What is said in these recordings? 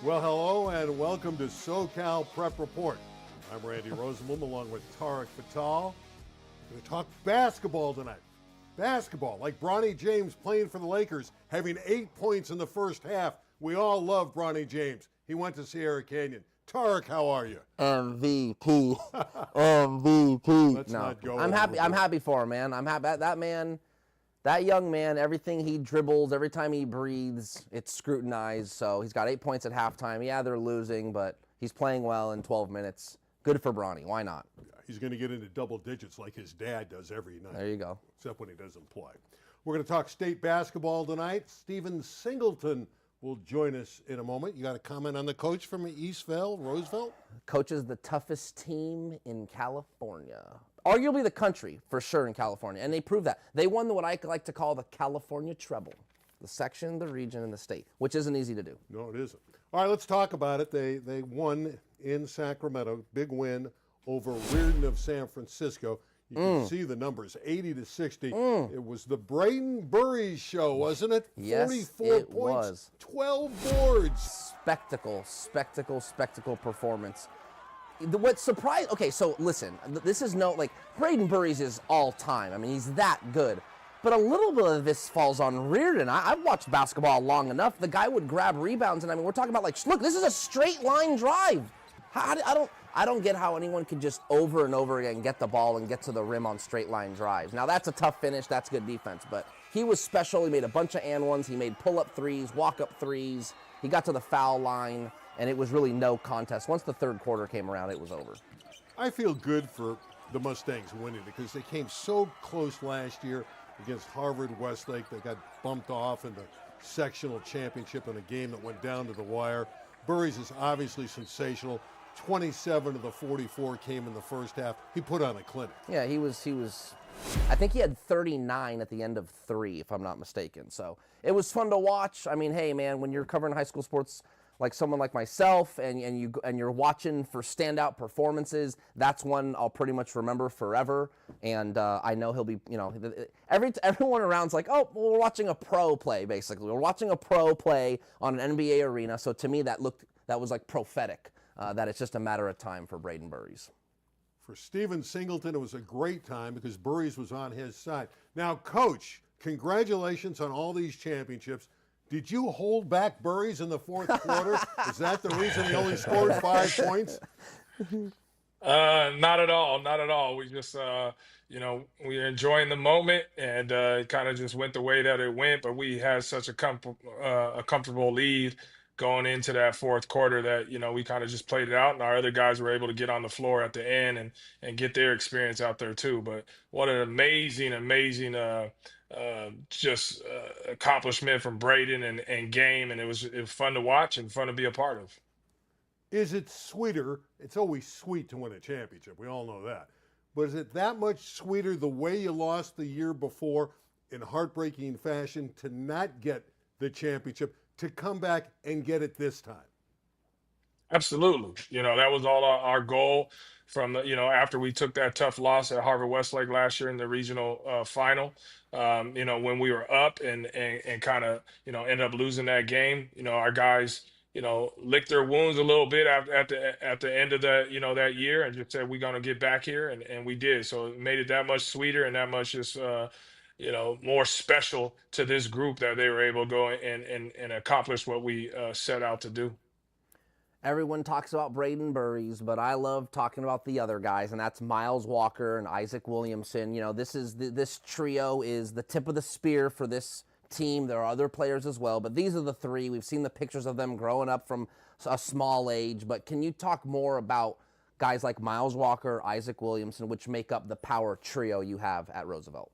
Well, hello and welcome to SoCal Prep Report. I'm Randy Rosenblum along with Tarek Fatal. We're going to talk basketball tonight. Basketball, like Bronny James playing for the Lakers, having 8 points in the first half. We all love Bronny James. He went to Sierra Canyon. Tarek, how are you? MVP. MVP. Let's not go. I'm happy. I'm happy for him, man. I'm happy. That man, that young man, everything he dribbles, every time he breathes, it's scrutinized. So he's got 8 points at halftime. Yeah, they're losing, but he's playing well in 12 minutes. Good for Bronny. Why not? He's going to get into double digits like his dad does every night. There you go. Except when he doesn't play. We're going to talk state basketball tonight. Stephen Singleton will join us in a moment. You got a comment on the coach from Eastvale, Roosevelt? Coach is the toughest team in California. Arguably the country, for sure, in California. And they proved that. They won what I like to call the California treble. The section, the region, and the state, which isn't easy to do. No, it isn't. All right, let's talk about it. They won in Sacramento. Big win over Reardon of San Francisco. You can see the numbers, 80-60. It was the Braden Burries show, wasn't it? Yes, 44 it points, was. 12 boards. Spectacle performance. What surprised, okay, so listen, this is Braden Burries is all time. I mean, he's that good. But a little bit of this falls on Reardon. I've watched basketball long enough. The guy would grab rebounds, and I mean, we're talking about look, this is a straight line drive. I don't get how anyone can just over and over again get the ball and get to the rim on straight line drives. Now that's a tough finish, that's good defense, but he was special. He made a bunch of and ones. He made pull-up threes, walk-up threes. He got to the foul line, and it was really no contest. Once the third quarter came around, it was over. I feel good for the Mustangs winning because they came so close last year against Harvard Westlake. They got bumped off in the sectional championship in a game that went down to the wire. Burries is obviously sensational. 27 of the 44 came in the first half. He put on a clinic. Yeah, he was. I think he had 39 at the end of 3, if I'm not mistaken. So it was fun to watch. I mean, hey, man, when you're covering high school sports like someone like myself, and you're watching for standout performances, that's one I'll pretty much remember forever. And I know he'll be, everyone around's like, oh, well, we're watching a pro play, basically. We're watching a pro play on an NBA arena. So to me, that was like prophetic. That it's just a matter of time for Braden Burries. For Stephen Singleton, it was a great time because Burries was on his side. Now, Coach, congratulations on all these championships. Did you hold back Burries in the fourth quarter? Is that the reason he only scored 5 points? Not at all. Not at all. We just, we were enjoying the moment, and it kind of just went the way that it went. But we had such a comfortable lead going into that fourth quarter that, we kind of just played it out, and our other guys were able to get on the floor at the end and get their experience out there too. But what an amazing accomplishment from Braden and game, and it was fun to watch and fun to be a part of. Is it sweeter? It's always sweet to win a championship. We all know that. But is it that much sweeter the way you lost the year before in heartbreaking fashion to not get the championship, to come back and get it this time? Absolutely. That was all our goal from, after we took that tough loss at Harvard Westlake last year in the regional final, when we were up and kind of, ended up losing that game, our guys, licked their wounds a little bit at the end of that year and just said, we're going to get back here. And we did. So it made it that much sweeter and that much just, more special to this group that they were able to go and accomplish what we set out to do. Everyone talks about Braden Burries, but I love talking about the other guys, and that's Miles Walker and Isaac Williamson. This trio is the tip of the spear for this team. There are other players as well, but these are the three. We've seen the pictures of them growing up from a small age, but can you talk more about guys like Miles Walker, Isaac Williamson, which make up the power trio you have at Roosevelt?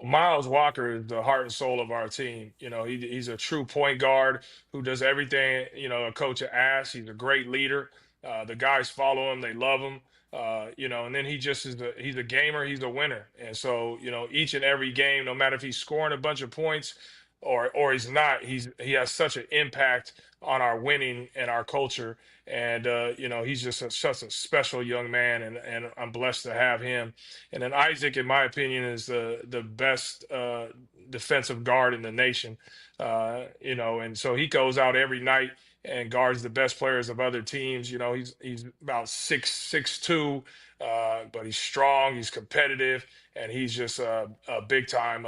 Miles Walker is the heart and soul of our team. He's a true point guard who does everything, a coach asks. He's a great leader. The guys follow him. They love him. And then he just he's a gamer. He's a winner. And so, each and every game, no matter if he's scoring a bunch of points or he's not, he has such an impact on our winning and our culture. And, he's just such a special young man, and I'm blessed to have him. And then Isaac, in my opinion, is the best defensive guard in the nation. And so he goes out every night and guards the best players of other teams. He's about 6'2", but he's strong, he's competitive, and he's just a big time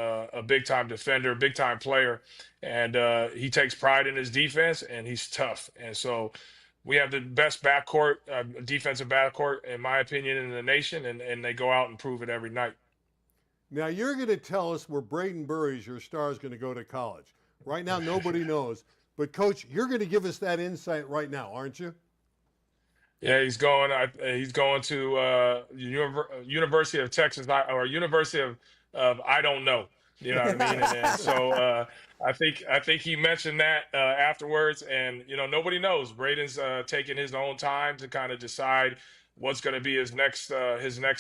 defender, big time player, and he takes pride in his defense, and he's tough. And so we have the best backcourt, defensive backcourt, in my opinion, in the nation, and they go out and prove it every night. Now you're going to tell us where Braden Burries, your star, is going to go to college. Right now, nobody knows. But, Coach, you're going to give us that insight right now, aren't you? Yeah, he's going to University of Texas or University of I don't know. You know what I mean? And so I think he mentioned that afterwards, and nobody knows. Braden's taking his own time to kind of decide what's going to be his next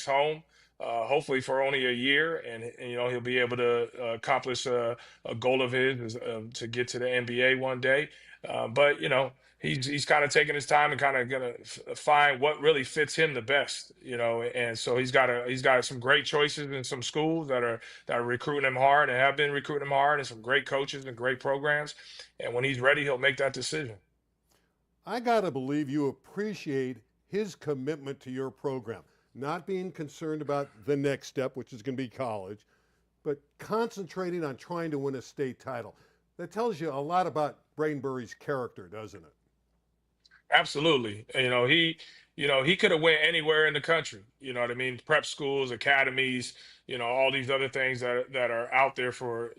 home. Hopefully for only a year, and he'll be able to accomplish a goal of his is, to get to the NBA one day. But he's kind of taking his time and kind of gonna find what really fits him the best, and so he's got some great choices in some schools that are recruiting him hard and have been recruiting him hard, and some great coaches and great programs. And when he's ready, he'll make that decision. I got to believe you appreciate his commitment to your program, not being concerned about the next step, which is going to be college, but concentrating on trying to win a state title. That tells you a lot about Braden Burries' character, doesn't it? Absolutely. He could have went anywhere in the country. You know what I mean? Prep schools, academies, all these other things that are out there for,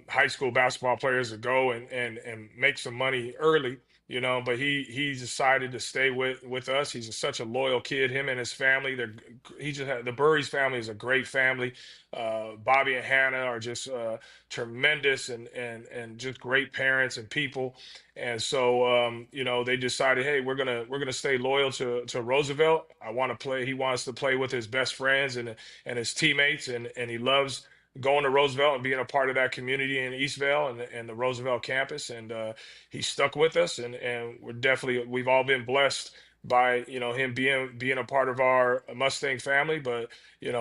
high school basketball players to go and make some money early. But he decided to stay with us. He's such a loyal kid. Him and his family. The Burries family is a great family. Bobby and Hannah are just tremendous and just great parents and people. And so they decided, hey, we're gonna stay loyal to Roosevelt. I want to play. He wants to play with his best friends and his teammates, and he loves going to Roosevelt and being a part of that community in Eastvale and the Roosevelt campus. And he stuck with us, and we've all been blessed by him being a part of our Mustang family. But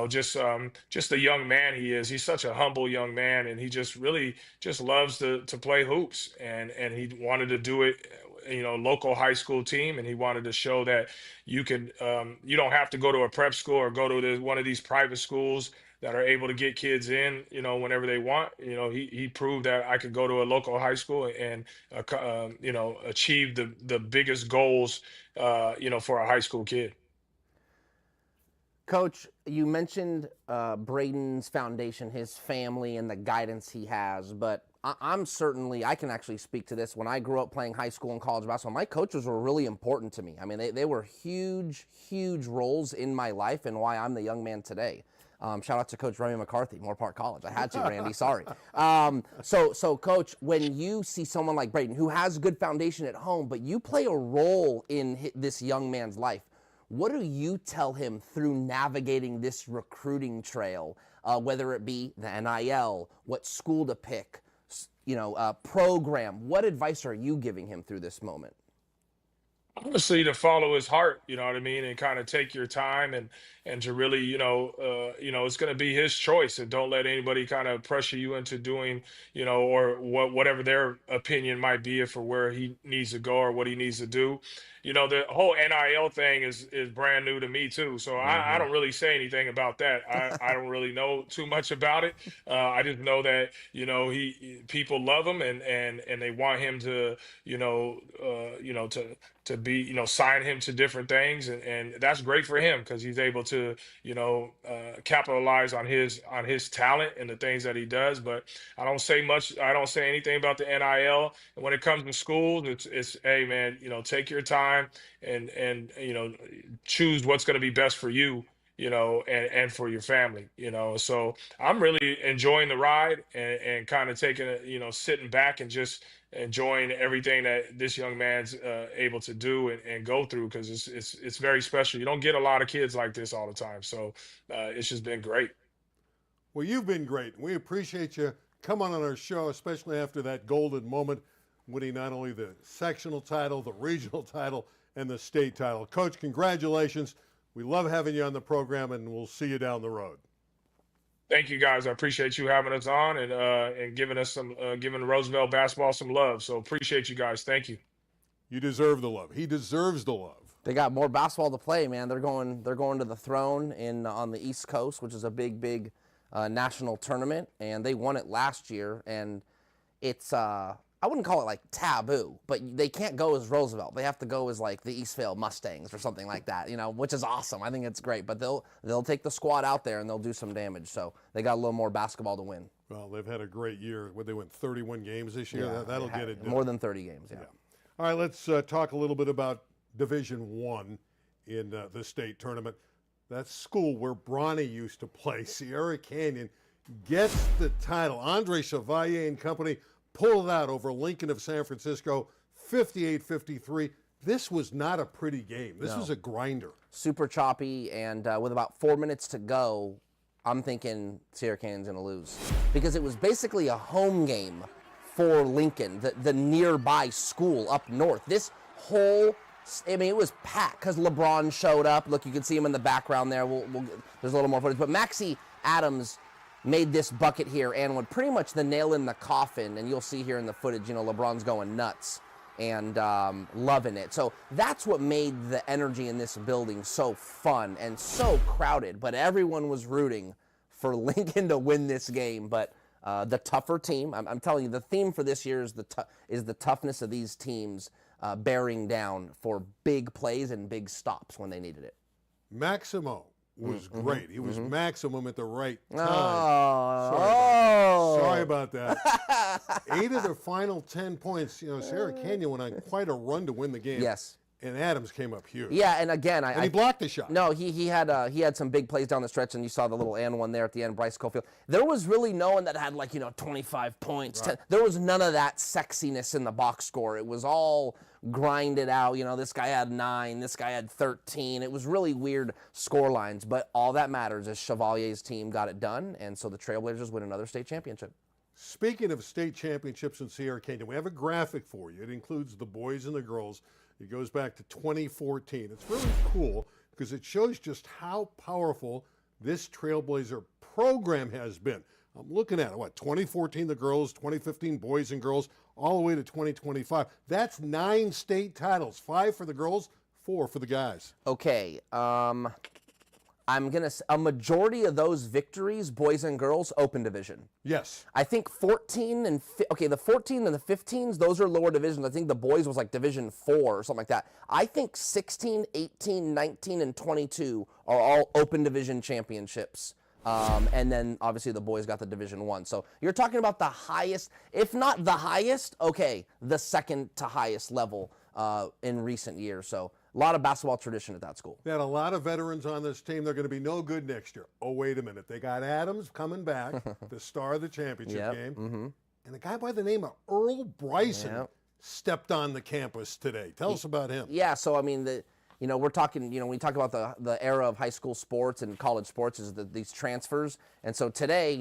just the young man he is. He's such a humble young man, and he just really just loves to play hoops, and he wanted to do it, local high school team, and he wanted to show that you don't have to go to a prep school or go to one of these private schools that are able to get kids in, whenever they want. He proved that I could go to a local high school and achieve the biggest goals, for a high school kid. Coach, you mentioned Braden's foundation, his family, and the guidance he has, but I can actually speak to this. When I grew up playing high school and college basketball, my coaches were really important to me. I mean, they were huge, huge roles in my life and why I'm the young man today. Shout out to Coach Remy McCarthy, Moore Park College. I had to, Randy, sorry. So, Coach, when you see someone like Braden, who has a good foundation at home, but you play a role in this young man's life, what do you tell him through navigating this recruiting trail, whether it be the NIL, what school to pick, program? What advice are you giving him through this moment? Honestly, to follow his heart, you know what I mean, and kind of take your time and to really, it's going to be his choice, and don't let anybody kind of pressure you into doing, or whatever their opinion might be for where he needs to go or what he needs to do. The whole NIL thing is brand new to me too, so I don't really say anything about that. I don't really know too much about it. I just know that people love him, and they want him to to be, sign him to different things, and that's great for him because he's able to capitalize on his talent and the things that he does. But I don't say much. I don't say anything about the NIL. And when it comes to schools, it's hey man, take your time and choose what's going to be best for you, and for your family. So I'm really enjoying the ride, and kind of taking it, sitting back and just enjoying everything that this young man's able to do and go through, because it's very special. You don't get a lot of kids like this all the time, so it's just been great. Well, you've been great. We appreciate you coming on our show, especially after that golden moment, winning not only the sectional title, the regional title, and the state title. Coach, congratulations. We love having you on the program, and we'll see you down the road. Thank you guys. I appreciate you having us on and giving us some giving Roosevelt basketball some love. So appreciate you guys. Thank you. You deserve the love. He deserves the love. They got more basketball to play, man. They're going to the Throne on the East Coast, which is a big national tournament, and they won it last year. And it's I wouldn't call it like taboo, but they can't go as Roosevelt. They have to go as like the Eastvale Mustangs or something like that, which is awesome. I think it's great. But they'll take the squad out there and they'll do some damage. So they got a little more basketball to win. Well, they've had a great year. They went 31 games this year. Yeah, That'll get it done. More than 30 games. Yeah. All right, let's talk a little bit about Division One in the state tournament. That school where Bronny used to play, Sierra Canyon, gets the title. Andre Chevalier and company pulled it out over Lincoln of San Francisco, 58-53. This was not a pretty game. This was a grinder. Super choppy, and with about 4 minutes to go, I'm thinking Sierra Canyon's going to lose. Because it was basically a home game for Lincoln, the nearby school up north. This whole, it was packed because LeBron showed up. Look, you can see him in the background there. There's a little more footage. But Maxie Adams made this bucket here and would pretty much the nail in the coffin. And you'll see here in the footage, LeBron's going nuts and loving it. So that's what made the energy in this building so fun and so crowded. But everyone was rooting for Lincoln to win this game. But the tougher team, I'm telling you, the theme for this year is the toughness of these teams bearing down for big plays and big stops when they needed it. Maximo was great. He was maximum at the right time. Oh. Sorry about that. 8 of the final 10 points. Sierra Canyon went on quite a run to win the game. Yes. And Adams came up huge. Yeah, and again, and he blocked the shot. No, he had some big plays down the stretch, and you saw the little and one there at the end, Bryce Cofield. There was really no one that had 25 points. Right. There was none of that sexiness in the box score. It was all grinded out. This guy had 9, this guy had 13. It was really weird score lines, but all that matters is Chevalier's team got it done, and so the Trailblazers win another state championship. Speaking of state championships in Sierra Canyon, we have a graphic for you. It includes the boys and the girls. It goes back to 2014. It's really cool because it shows just how powerful this Trailblazer program has been. I'm looking at it, 2014 the girls, 2015 boys and girls, all the way to 2025. That's 9 state titles, 5 for the girls, 4 for the guys. Okay, I'm going to say a majority of those victories, boys and girls, open division. Yes. I think 14 and the 14 and the 15s, those are lower divisions. I think the boys was like Division 4 or something like that. I think 16, 18, 19, and 22 are all open division championships. And then obviously the boys got the Division 1. So you're talking about the highest, if not the highest, the second to highest level in recent years. So a lot of basketball tradition at that school. They had a lot of veterans on this team. They're going to be no good next year. Oh, wait a minute. They got Adams coming back, the star of the championship game. And a guy by the name of Earl Bryson stepped on the campus today. Tell us about him. Yeah, so I mean, we're talking, when we talk about the era of high school sports and college sports is these transfers. And so today,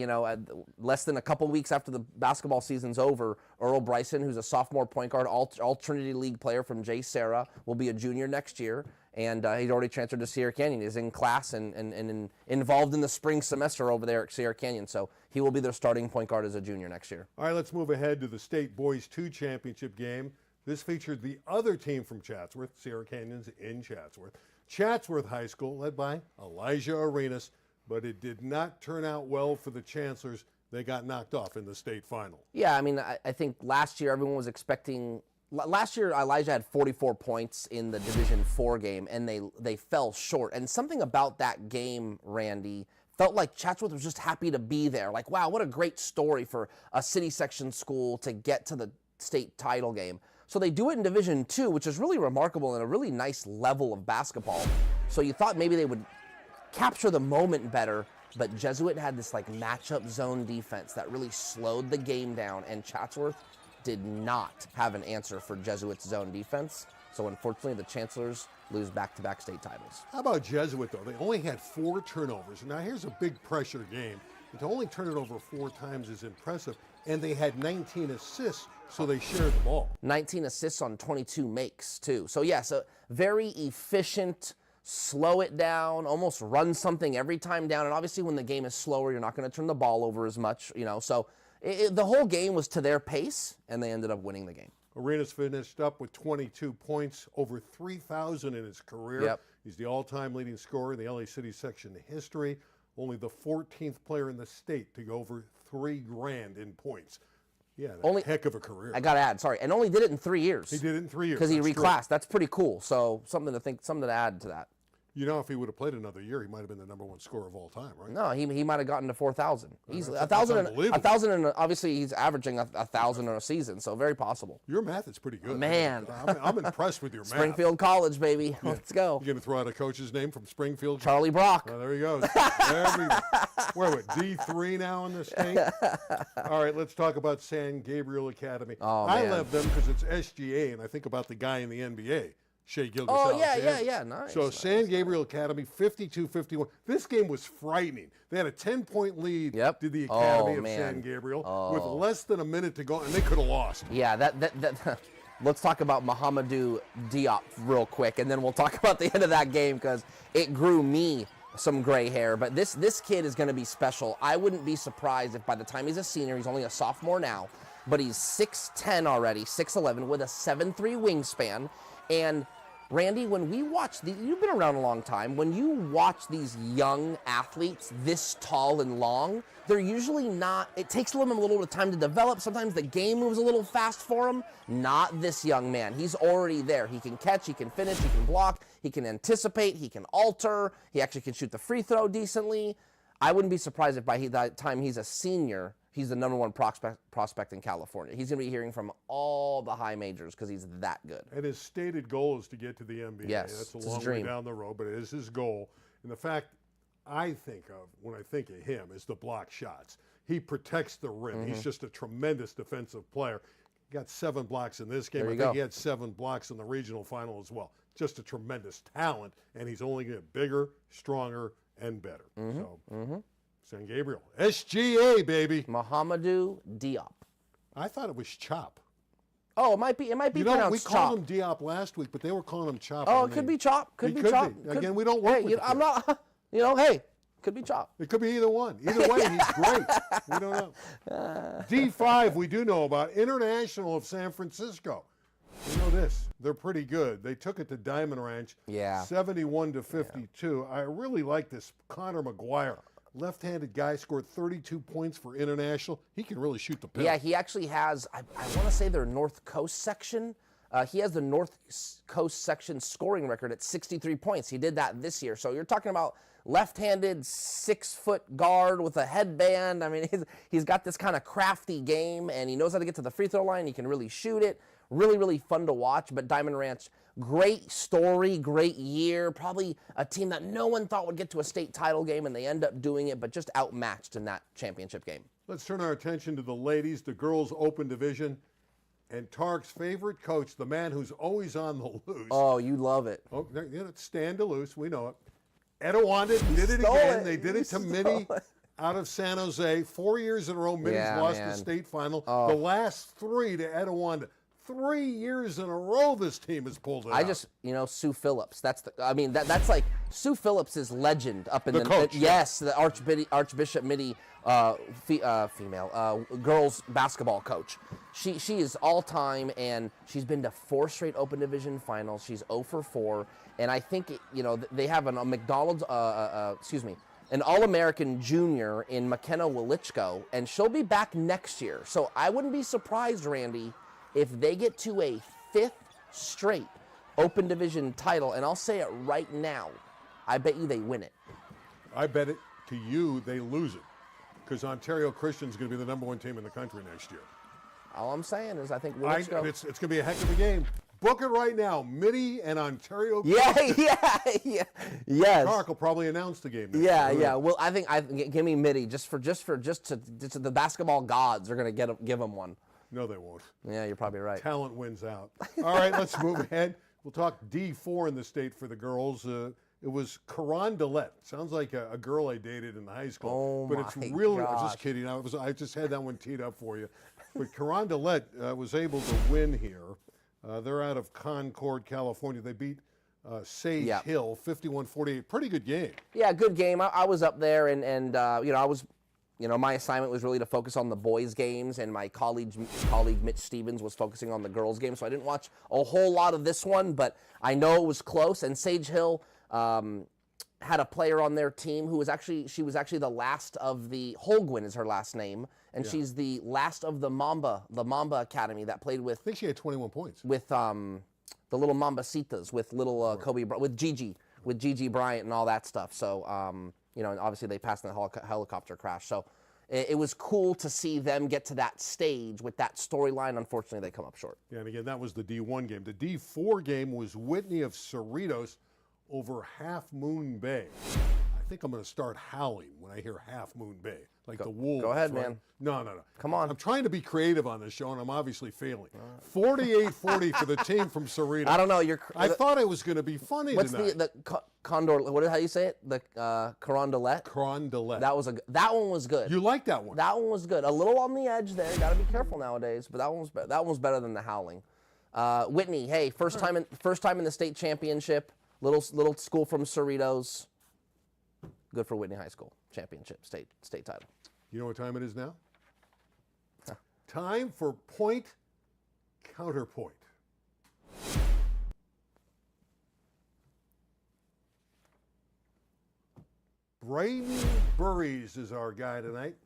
less than a couple weeks after the basketball season's over, Earl Bryson, who's a sophomore point guard, all Trinity League player from J. Sarah, will be a junior next year. And he's already transferred to Sierra Canyon. He's in class and involved in the spring semester over there at Sierra Canyon. So he will be their starting point guard as a junior next year. All right, let's move ahead to the State Boys 2 championship game. This featured the other team from Chatsworth, Sierra Canyon's in Chatsworth. Chatsworth High School, led by Elijah Arenas, but it did not turn out well for the Chancellors. They got knocked off in the state final. Yeah, I mean, I think last year everyone was expecting. Last year, Elijah had 44 points in the Division 4 game, and they fell short. And something about that game, Randy, felt like Chatsworth was just happy to be there. Like, wow, what a great story for a city section school to get to the state title game. So they do it in Division 2, which is really remarkable and a really nice level of basketball. So you thought maybe they would capture the moment better, but Jesuit had this matchup zone defense that really slowed the game down, and Chatsworth did not have an answer for Jesuit's zone defense. So unfortunately, the Chancellors lose back-to-back state titles. How about Jesuit, though? They only had 4 turnovers. Now, here's a big pressure game. And to only turn it over 4 times is impressive. And they had 19 assists, so they shared the ball. 19 assists on 22 makes, too. So, yes, a very efficient slow it down, almost run something every time down. And obviously when the game is slower, you're not going to turn the ball over as much, So the whole game was to their pace, and they ended up winning the game. Arenas finished up with 22 points, over 3,000 in his career. Yep. He's the all-time leading scorer in the LA City section history. Only the 14th player in the state to go over $3,000 in points. Yeah, a heck of a career. I got to add, sorry, and only did it in 3 years. He did it in 3 years. Because he That's reclassed. true. That's pretty cool. So something to add to that. If he would have played another year, he might have been the #1 scorer of all time, right? No, he might have gotten to 4,000. He's That's 1,000. unbelievable. 1,000, and obviously he's averaging 1,000 in a season, so very possible. Your math is pretty good. Man. I'm impressed with your math. Springfield College, baby. Yeah. Let's go. You going to throw out a coach's name from Springfield? Charlie Brock. Oh, there he goes. We're at D3 now in the state. All right, let's talk about San Gabriel Academy. Oh, I man. love them because it's SGA, and I think about the guy in the NBA. Shea Gilgeous. Oh, yeah, nice. So nice. San Gabriel Academy, 52-51. This game was frightening. They had a 10-point lead to the Academy of San Gabriel with less than a minute to go, and they could have lost. Yeah, that let's talk about Mahamadou Diop real quick, and then we'll talk about the end of that game because it grew me some gray hair. But this kid is going to be special. I wouldn't be surprised if by the time he's a senior, he's only a sophomore now, but he's 6'10 already, 6'11 with a 7'3 wingspan. And Randy, when we watch you've been around a long time, when you watch these young athletes this tall and long, they're usually not, it takes them a little bit of time to develop. Sometimes the game moves a little fast for him. Not this young man. He's already there. He can catch, he can finish, he can block, he can anticipate, he can alter, he actually can shoot the free throw decently. I wouldn't be surprised if by that time he's a senior, he's the #1 prospect in California. He's going to be hearing from all the high majors because he's that good. And his stated goal is to get to the NBA. Yes, That's a it's long his way dream. down the road, but it is his goal. And the fact I think of when I think of him is the block shots. He protects the rim. He's just a tremendous defensive player. He got 7 blocks in this game. I think he had 7 blocks in the regional final as well. Just a tremendous talent, and he's only going to get bigger, stronger, and better. San Gabriel. SGA, baby. Mahamadou Diop. I thought it was Chop. Oh, it might be pronounced we Chop. called him Diop last week, but they were calling him Chop. Oh, it could be Chop. Could be Chop. Again, we don't work with I'm not, hey, could be Chop. It could be either one. Either way, he's great. We don't know. D5, we do know about. International of San Francisco. You know this. They're pretty good. They took it to Diamond Ranch. Yeah. 71-52. I really like this. Connor McGuire. Left-handed guy, scored 32 points for International. He can really shoot the pill. Yeah, he actually has, I want to say their North Coast section. He has the North Coast section scoring record at 63 points. He did that this year. So you're talking about left-handed 6-foot guard with a headband. I mean, he's got this kind of crafty game, and he knows how to get to the free throw line. He can really shoot it. Really, really fun to watch. But Diamond Ranch, great story, great year. Probably a team that no one thought would get to a state title game, and they end up doing it, but just outmatched in that championship game. Let's turn our attention to the ladies, the girls' open division, and Tarek's favorite coach, the man who's always on the loose. Oh, you love it. Oh, Stan DeLuce, we know it. Etowanda did it again. They did it to Mitty out of San Jose. 4 years in a row, Mitty's lost the state final. The last 3 to Etowanda. 3 years in a row this team has pulled it out. Sue Phillips. That's like Sue Phillips is legend up in the coach. Yes, the Archbishop Mitty female girls basketball coach. She is all time, and she's been to 4 straight Open Division finals. She's 0 for 4, and I think they have an All-American junior in McKenna Wilichko, and she'll be back next year. So I wouldn't be surprised, Randy, if they get to a 5th straight Open Division title, and I'll say it right now, I bet you they win it. I bet it to you they lose it, because Ontario Christian's going to be the #1 team in the country next year. All I'm saying is I think it's going to be a heck of a game. Book it right now, Mitty and Ontario Christian. Yeah. Yes. Tarek will probably announce the game next year. Yeah. Well, I think give me Mitty just to the basketball gods are going to give him one. No, they won't. Yeah, you're probably right. Talent wins out. All right, let's move ahead. We'll talk D4 in the state for the girls. It was Karan Dillette. Sounds like a girl I dated in high school. Oh, but it's really, I'm just kidding. I just had that one teed up for you. But Karan Dillette was able to win here. They're out of Concord, California. They beat Sage Yeah. Hill, 51-48. Pretty good game. Yeah, good game. I was up there, and my assignment was really to focus on the boys' games, and my colleague Mitch Stevens was focusing on the girls' game, so I didn't watch a whole lot of this one, but I know it was close. And Sage Hill had a player on their team who was actually the last of the Holguin is her last name, and she's the last of the Mamba Academy that played with. I think she had 21 points. With the little Mambasitas, with little Kobe, with Gigi Bryant and all that stuff. So, and obviously they passed in the helicopter crash. So it was cool to see them get to that stage with that storyline. Unfortunately, they come up short. Yeah, and again, that was the D1 game. The D4 game was Whitney of Cerritos over Half Moon Bay. I think I'm going to start howling when I hear Half Moon Bay, like the Wolves. Go ahead, right? man. No. Come on. I'm trying to be creative on this show, and I'm obviously failing. 48-40 for the team from Cerritos. I don't know. I thought it was going to be funny What's tonight. the Condor? How do you say it? The Carondelet. Carondelet. That one was good. You like that one? That one was good. A little on the edge there. Got to be careful nowadays. But that one was better than the howling. Whitney, hey, first time in the state championship. Little school from Cerritos. Good for Whitney High School. Championship, state title. You know what time it is now? Time for point, counterpoint. Braden Burries is our guy tonight.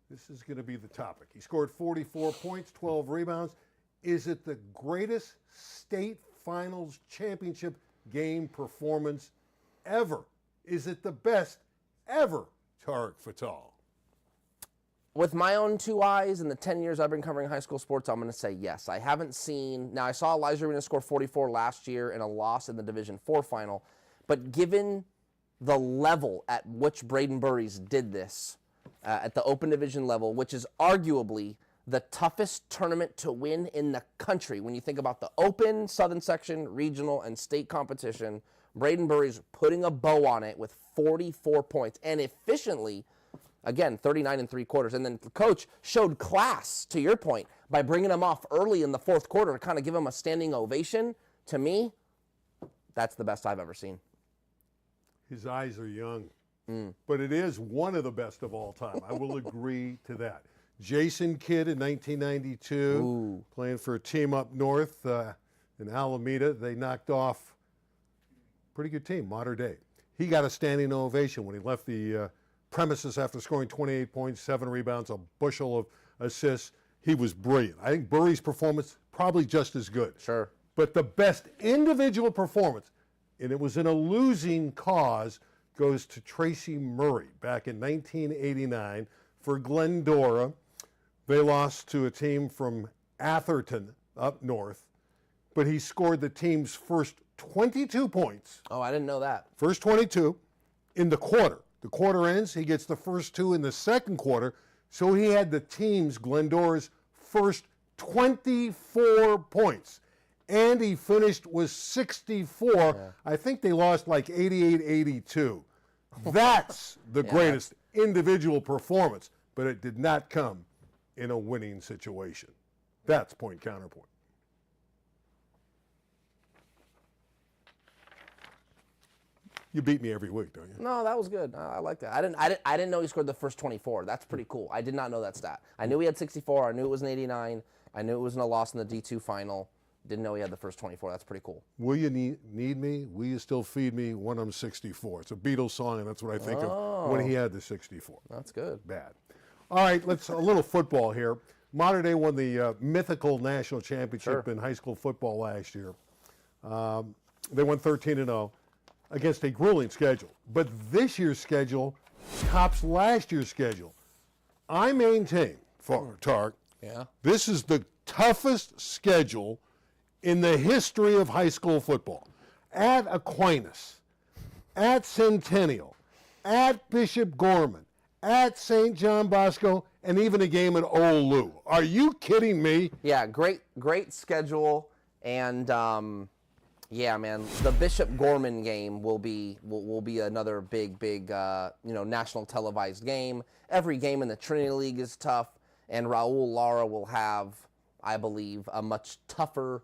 This is going to be the topic. He scored 44 points, 12 rebounds. Is it the greatest state finals championship game performance ever? Is it the best ever, Tarek Fatal? With my own two eyes and the 10 years I've been covering high school sports, I'm going to say yes. I haven't seen. Now, I saw Elijah Arena score 44 last year in a loss in the Division IV final, but given the level at which Braden Burries did this at the Open Division level, which is arguably the toughest tournament to win in the country, when you think about the Open, Southern Section, Regional, and State competition, Braden Burries putting a bow on it with 44 points and efficiently. Again, 39 3/4. And then the coach showed class, to your point, by bringing him off early in the fourth quarter to kind of give him a standing ovation. To me, that's the best I've ever seen. His eyes are young, but it is one of the best of all time. I will agree to that. Jason Kidd in 1992, playing for a team up north in Alameda. They knocked off a pretty good team, Mater Dei. He got a standing ovation when he left the premises after scoring 28 points, 7 rebounds, a bushel of assists. He was brilliant. I think Burries' performance probably just as good. Sure. But the best individual performance, and it was in a losing cause, goes to Tracy Murray back in 1989 for Glendora. They lost to a team from Atherton up north, but he scored the team's first 22 points. Oh, I didn't know that. First 22 in the quarter. The quarter ends, he gets the first 2 in the second quarter, so he had the team's, Glendora's, first 24 points. And he finished with 64. Yeah. I think they lost like 88-82. That's the greatest individual performance, but it did not come in a winning situation. That's point counterpoint. You beat me every week, don't you? No, that was good. I like that. I didn't know he scored the first 24. That's pretty cool. I did not know that stat. I knew he had 64. I knew it was an 89. I knew it was in a loss in the D2 final. Didn't know he had the first 24. That's pretty cool. Will you need me? Will you still feed me when I'm 64? It's a Beatles song, and that's what I think of when he had the 64. That's good. Bad. All right, let's a little football here. Mater Dei won the mythical national championship in high school football last year. They won 13-0 against a grueling schedule. But this year's schedule tops last year's schedule. I maintain, Tarek, this is the toughest schedule in the history of high school football. At Aquinas, at Centennial, at Bishop Gorman, at St. John Bosco, and even a game at Old Lou. Are you kidding me? Yeah, great schedule. And yeah, man, the Bishop Gorman game will be another big national televised game. Every game in the Trinity League is tough, and Raul Lara will have, I believe, a much tougher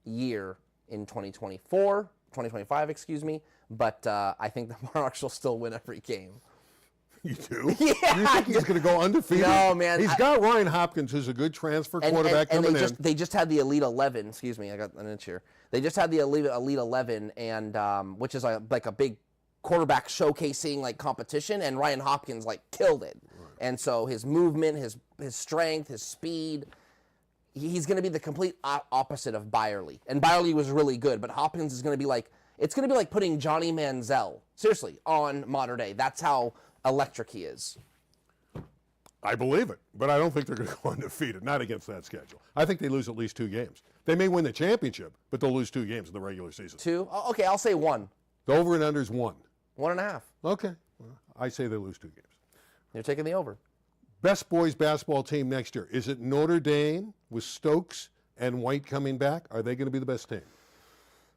year in 2024, 2025, excuse me. But I think the Monarchs will still win every game. You do? Yeah. You think he's going to go undefeated? No, man. He's got Ryan Hopkins, who's a good transfer quarterback coming in. They just had the Elite 11. Excuse me, I got an inch here. They just had the Elite 11, and which is like a big quarterback showcasing like competition, and Ryan Hopkins like killed it. Right. And so his movement, his strength, his speed, he's going to be the complete opposite of Byerly. And Byerly was really good, but Hopkins is going to be like, it's going to be like putting Johnny Manziel, seriously, on Mater Dei. That's how electric he is. I believe it, but I don't think they're going to go undefeated, not against that schedule. I think they lose at least 2 games. They may win the championship, but they'll lose 2 games in the regular season. 2? Okay, I'll say 1. The over and under is 1. 1.5. Okay. Well, I say they lose 2 games. You're taking the over. Best boys basketball team next year. Is it Notre Dame with Stokes and White coming back? Are they going to be the best team?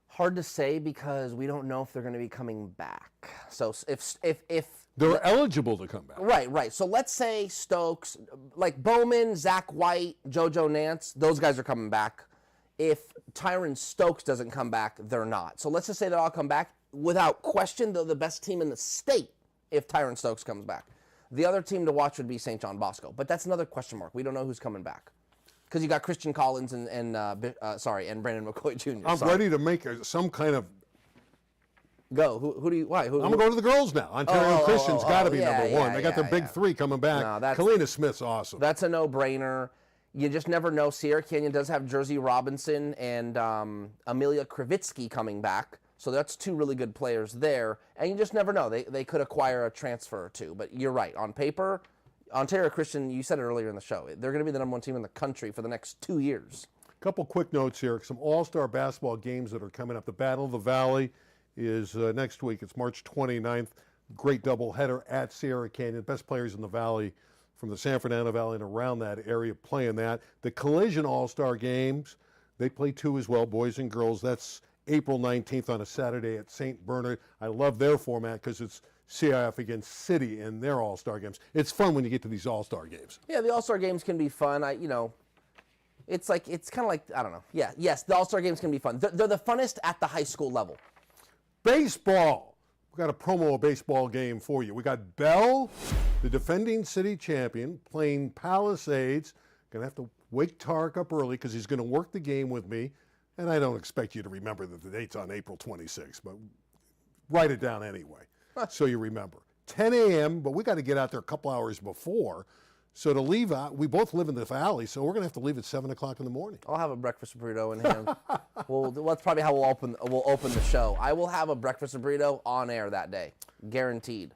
Hard to say because we don't know if they're going to be coming back. So if they're eligible to come back. Right. So let's say Stokes, like Bowman, Zach White, JoJo Nance, those guys are coming back. If Tyron Stokes doesn't come back, they're not. So let's just say they all come back. Without question, they're the best team in the state if Tyron Stokes comes back. The other team to watch would be St. John Bosco, but that's another question mark. We don't know who's coming back because you got Christian Collins and Brandon McCoy Jr. I'm ready to make some kind of. Go. Who do you? Why? I'm gonna go to the girls now. Ontario Christian's got to be number 1. They got their big 3 coming back. Kalina Smith's awesome. That's a no-brainer. You just never know. Sierra Canyon does have Jersey Robinson and Amelia Kravitsky coming back. So that's 2 really good players there. And you just never know. They could acquire a transfer or 2. But you're right. On paper, Ontario Christian, you said it earlier in the show, they're going to be the number 1 team in the country for the next 2 years. A couple quick notes here. Some all-star basketball games that are coming up. The Battle of the Valley is next week. It's March 29th. Great doubleheader at Sierra Canyon. Best players in the Valley from the San Fernando Valley and around that area playing that. The Collision All-Star Games, they play 2 as well, boys and girls. That's April 19th on a Saturday at St. Bernard. I love their format because it's CIF against City in their All-Star Games. It's fun when you get to these All-Star Games. Yeah, the All-Star Games can be fun. It's kind of like, I don't know. Yeah, yes, the All-Star Games can be fun. They're the funnest at the high school level. Baseball. We've got a promo baseball game for you. We got Bell, the defending city champion, playing Palisades. Going to have to wake Tarek up early because he's going to work the game with me. And I don't expect you to remember that the date's on April 26th, but write it down anyway so you remember. 10 a.m., but we got to get out there a couple hours before. So to leave out, we both live in the valley, so we're going to have to leave at 7 o'clock in the morning. I'll have a breakfast burrito in hand. That's probably how we'll open the show. I will have a breakfast burrito on air that day, guaranteed.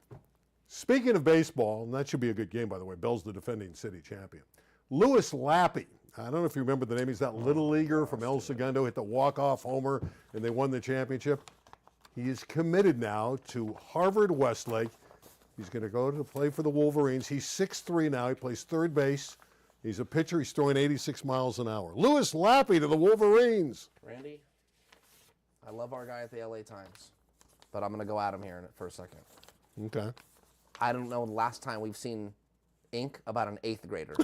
Speaking of baseball, and that should be a good game, by the way, Bell's the defending city champion. Louis Lappy. I don't know if you remember the name. He's that little leaguer from El Segundo, hit the walk-off homer, and they won the championship. He is committed now to Harvard Westlake. He's going to go to play for the Wolverines. He's 6'3" now. He plays third base. He's a pitcher. He's throwing 86 miles an hour. Louis Lappy to the Wolverines. Randy, I love our guy at the LA Times, but I'm going to go at him here for a second. Okay. I don't know the last time we've seen ink about an 8th grader.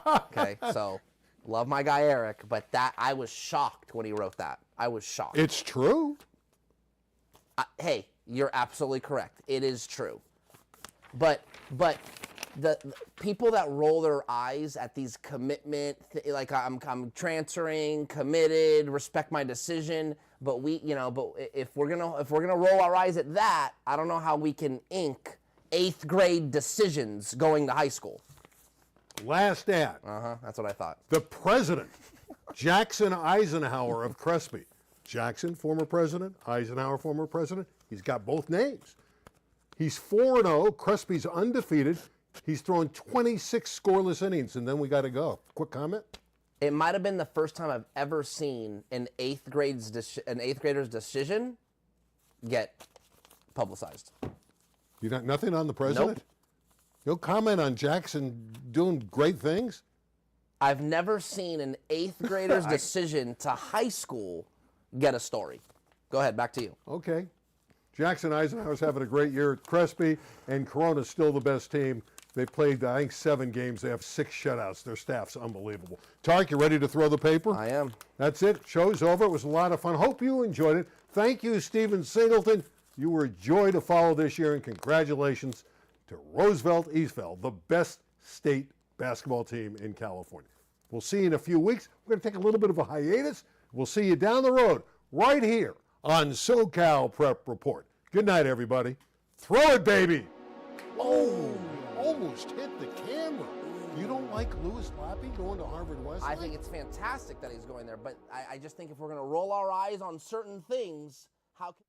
Okay, so love my guy Eric, but I was shocked when he wrote that. I was shocked. It's true. Hey, you're absolutely correct. It is true. But the people that roll their eyes at these commitment, like I'm transferring, committed, respect my decision. But if we're gonna roll our eyes at that, I don't know how we can ink 8th grade decisions going to high school. Last ad. That's what I thought. The president, Jackson Eisenhower of Crespi. Jackson, former president. Eisenhower, former president. He's got both names. He's 4-0. Crespi's undefeated. He's thrown 26 scoreless innings, and then we got to go. Quick comment? It might have been the first time I've ever seen an 8th grader's decision get publicized. You got nothing on the president? Nope. No comment on Jackson doing great things? I've never seen an 8th grader's decision to high school get a story. Go ahead, back to you. Okay. Jackson Eisenhower's having a great year at Crespi, and Corona's still the best team. They played, I think, 7 games. They have 6 shutouts. Their staff's unbelievable. Tarek, you ready to throw the paper? I am. That's it. Show's over. It was a lot of fun. Hope you enjoyed it. Thank you, Stephen Singleton. You were a joy to follow this year, and congratulations to Roosevelt Eastvale, the best state basketball team in California. We'll see you in a few weeks. We're going to take a little bit of a hiatus. We'll see you down the road, right here on SoCal Prep Report. Good night, everybody. Throw it, baby. Oh, almost hit the camera. You don't like Louis Lappy going to Harvard Westlake? I think it's fantastic that he's going there, but I just think if we're going to roll our eyes on certain things, how can...